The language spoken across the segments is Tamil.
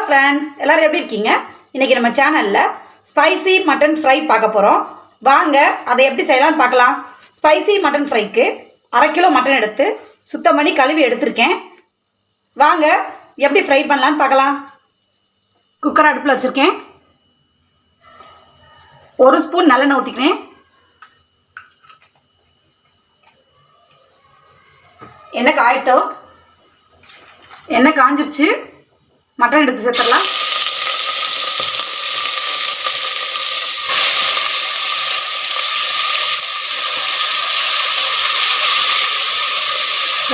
ஃப்ரெண்ட்ஸ், எல்லாரும் எப்படி இருக்கீங்க? இன்னைக்கு நம்ம சேனல்ல ஸ்பைசி மட்டன் ஃப்ரை பார்க்க போறோம். வாங்க அதை எப்படி செய்யலாம்னு பார்க்கலாம். ஸ்பைசி மட்டன் ஃப்ரைக்கு 1/2 கிலோ மட்டன் எடுத்து சுத்தம் பண்ணி கழுவி எடுத்திருக்கேன். வாங்க எப்படி ஃப்ரை பண்ணலான்னு பார்க்கலாம். குக்கர் அடுப்பில் வச்சுருக்கேன். 1 ஸ்பூன் நல்லெண்ணெய் ஊற்றிக்கிறேன். எண்ணெய் காயட்டும். எண்ணெய் காஞ்சிருச்சு. மட்டன் எடுத்து சேர்த்துடலாம்.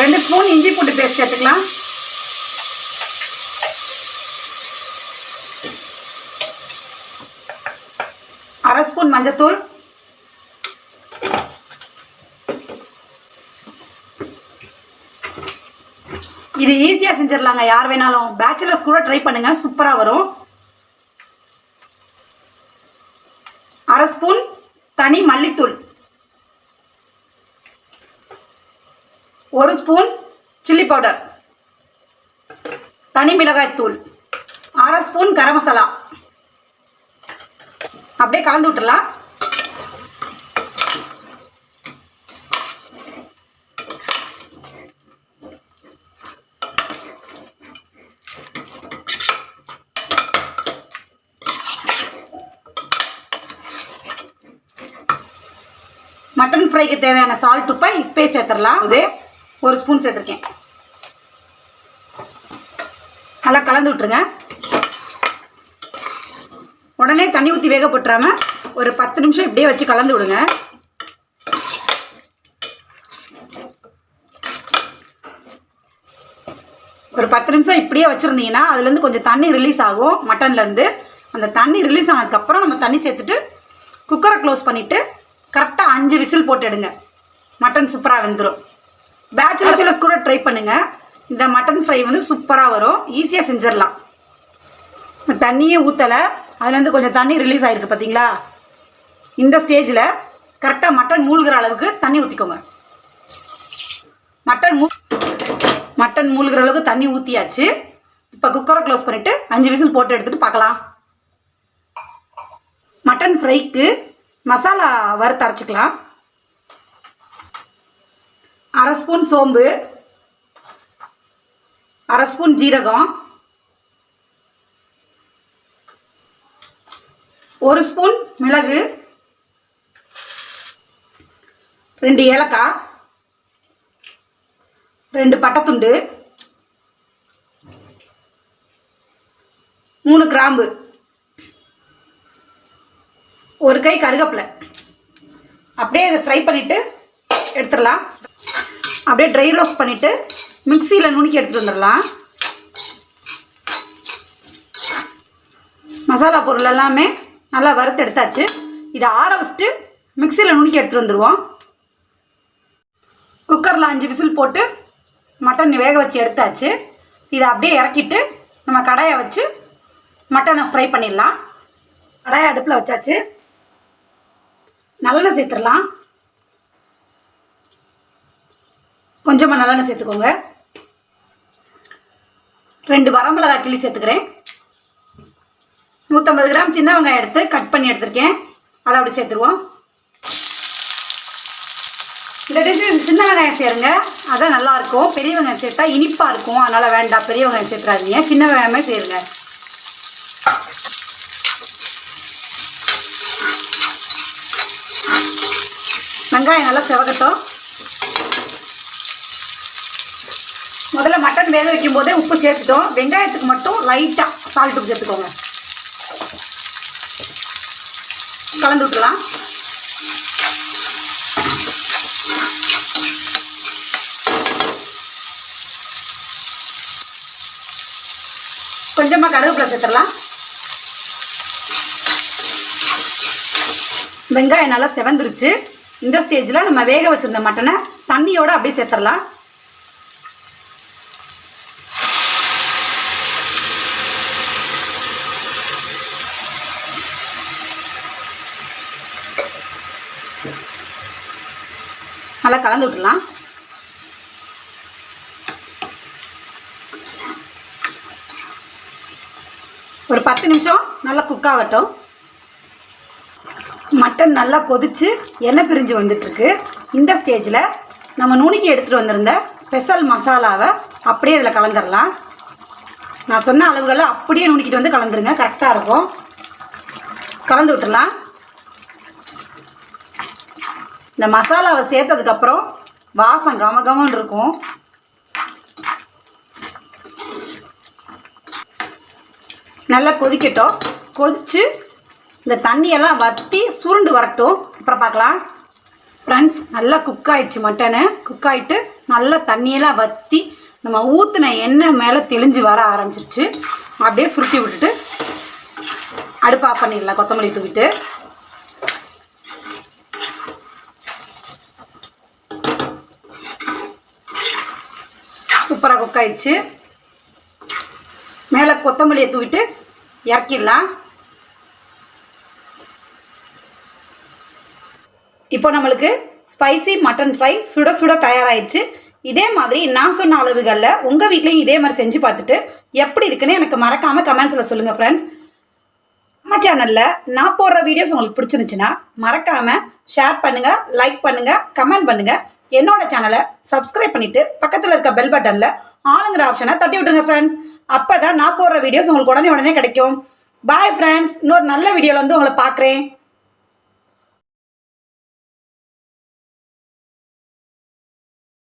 ரெண்டு ஸ்பூன் இஞ்சி பூண்டு பேஸ்ட் சேர்த்துக்கலாம். அரை ஸ்பூன் மஞ்சத்தூள், இது ஈஸியாக செஞ்சிடலாங்க. யார் வேணாலும் பேச்சுலர்ஸ் கூட ட்ரை பண்ணுங்க, சூப்பராக வரும். அரை ஸ்பூன் தனி மல்லித்தூள், 1 ஸ்பூன் சில்லி பவுடர், தனி மிளகாய் தூள், அரை ஸ்பூன் கரம் மசாலா. அப்படியே கலந்து விட்டுடலாம். மட்டன் ஃப்ரைக்கு தேவையான சால்ட் உப்பை இப்பே சேர்த்துடலாம். இது 1 ஸ்பூன் சேர்த்துருக்கேன். நல்லா கலந்து விட்டுருங்க. உடனே தண்ணி ஊற்றி வேக போட்டுறாம ஒரு 10 நிமிஷம் இப்படியே வச்சு கலந்து விடுங்க. ஒரு 10 நிமிஷம் இப்படியே வச்சுருந்தீங்கன்னா அதுலேருந்து கொஞ்சம் தண்ணி ரிலீஸ் ஆகும் மட்டன்லேருந்து. அந்த தண்ணி ரிலீஸ் ஆனதுக்கப்புறம் நம்ம தண்ணி சேர்த்துட்டு குக்கரை க்ளோஸ் பண்ணிவிட்டு கரெக்டாக 5 விசில் போட்டு எடுங்க. மட்டன் சூப்பராக வெந்துடும். பேச்சுலர்ஸ் கூட ட்ரை பண்ணுங்கள். இந்த மட்டன் ஃப்ரை வந்து சூப்பராக வரும். ஈஸியாக செஞ்சிடலாம். தண்ணியே ஊற்றலை, அதுலேருந்து கொஞ்சம் தண்ணி ரிலீஸ் ஆகிருக்கு பார்த்தீங்களா? இந்த ஸ்டேஜில் கரெக்டாக மட்டன் மூழ்கிற அளவுக்கு தண்ணி ஊற்றிக்கோங்க. மட்டன் மூழ்கிற அளவுக்கு தண்ணி ஊற்றியாச்சு. இப்போ குக்கரை க்ளோஸ் பண்ணிவிட்டு 5 விசில் போட்டு எடுத்துகிட்டு பார்க்கலாம். மட்டன் ஃப்ரைக்கு மசாலா வறுத்து அரைச்சிக்கலாம். அரை ஸ்பூன் சோம்பு, அரை ஸ்பூன் ஜீரகம், 1 ஸ்பூன் மிளகு, 2 ஏலக்காய், 2 பட்டைத்துண்டு, 3 கிராம்பு, 1 கை கருவேப்பிலை. அப்படியே இதை ஃப்ரை பண்ணிவிட்டு எடுத்துடலாம். அப்படியே ட்ரை ரோஸ்ட் பண்ணிவிட்டு மிக்சியில் நுணுக்கி எடுத்துகிட்டு வந்துடலாம். மசாலா பொருள் எல்லாமே நல்லா வறுத்து எடுத்தாச்சு. இதை ஆற வச்சுட்டு மிக்சியில் நுணுக்கி எடுத்துகிட்டு வந்துடுவோம். குக்கரில் 5 விசில் போட்டு மட்டன் வேக வச்சு எடுத்தாச்சு. இதை அப்படியே இறக்கிட்டு நம்ம கடாயை வச்சு மட்டனை ஃப்ரை பண்ணிடலாம். கடாயை அடுப்பில் வச்சாச்சு. நல்லெண்ணெய் சேர்த்துடலாம். கொஞ்சமாக நல்லெண்ணெய் சேர்த்துக்கோங்க. 2 வரமிளகாய் கிள்ளி சேர்த்துக்கிறேன். 150 கிராம் சின்ன வெங்காயம் எடுத்து கட் பண்ணி எடுத்துருக்கேன். அதை அப்படி சேர்த்துருவோம். இந்த டிஷ்ஷு சின்ன வெங்காயம் சேருங்க, அதான் நல்லாயிருக்கும். பெரிய வெங்காயம் சேர்த்தா இனிப்பாக இருக்கும், அதனால் வேண்டாம். பெரிய வெங்காயம் சேர்த்துறாதீங்க, சின்ன வெங்காயமே சேருங்க. வெங்காயம் நல்லா செவக்கட்டும். முதல்ல மட்டன் வேக வைக்கும் போதே உப்பு சேர்த்துட்டோம். வெங்காயத்துக்கு மட்டும் லைட்டாக சால்ட் உப்பு சேர்த்துக்கோங்க. கலந்து விட்டுலாம். கொஞ்சமாக கருவேப்பிலை சேர்த்துடலாம். வெங்காயம் நல்லா செவந்துருச்சு. இந்த ஸ்டேஜில் நம்ம வேக வச்சிருந்த மட்டனை தண்ணியோடு அப்படியே சேர்த்துடலாம். நல்லா கலந்து விட்டுடலாம். ஒரு 10 நிமிஷம் நல்லா குக் ஆகட்டும். மட்டன் நல்லா கொதித்து எண்ணெய் பிரிஞ்சு வந்துட்டுருக்கு. இந்த ஸ்டேஜில் நம்ம நுணுக்கி எடுத்துகிட்டு வந்திருந்த ஸ்பெஷல் மசாலாவை அப்படியே இதில் கலந்துடலாம். நான் சொன்ன அளவுகளை அப்படியே நுணுக்கிட்டு வந்து கலந்துருங்க, கரெக்டாக இருக்கும். கலந்து விட்டுடலாம். இந்த மசாலாவை சேர்த்ததுக்கப்புறம் வாசம் கமகமன்னு இருக்கும். நல்லா கொதிக்கட்டும். கொதித்து இந்த தண்ணியெல்லாம் வற்றி சுருண்டு வரட்டும், அப்புறம் பார்க்கலாம். ஃப்ரெண்ட்ஸ், நல்லா குக் ஆயிடுச்சு. மட்டனு குக் ஆகிட்டு நல்லா தண்ணியெல்லாம் வற்றி நம்ம ஊற்றின எண்ணெய் மேலே தெளிஞ்சு வர ஆரம்பிச்சிருச்சு. அப்படியே சுருட்டி விட்டுட்டு அடுப்பு ஆஃப் பண்ணிடலாம். கொத்தமல்லி தூவிட்டு சூப்பராக குக் ஆயிடுச்சு. மேலே கொத்தமல்லியை தூவிட்டு இறக்கிடலாம். இப்போ நம்மளுக்கு ஸ்பைசி மட்டன் ஃப்ரை சுட சுட தயாராகிடுச்சு. இதே மாதிரி நான் சொன்ன அளவுகளில் உங்கள் வீட்லேயும் இதே மாதிரி செஞ்சு பார்த்துட்டு எப்படி இருக்குன்னு எனக்கு மறக்காமல் கமெண்ட்ஸில் சொல்லுங்கள் ஃப்ரெண்ட்ஸ். நம்ம சேனலில் நான் போடுற வீடியோஸ் உங்களுக்கு பிடிச்சிருந்துச்சுன்னா மறக்காமல் ஷேர் பண்ணுங்கள், லைக் பண்ணுங்கள், கமெண்ட் பண்ணுங்கள். என்னோட சேனலை சப்ஸ்கிரைப் பண்ணிவிட்டு பக்கத்தில் இருக்க பெல் பட்டனில் ஆளுங்கிற ஆப்ஷனை தட்டி விட்டுருங்க ஃப்ரெண்ட்ஸ். அப்போ தான் நான் போடுற வீடியோஸ் உங்களுக்கு உடனே கிடைக்கும். பாய் ஃப்ரெண்ட்ஸ், இன்னொரு நல்ல வீடியோவில் வந்து உங்களை பார்க்குறேன்.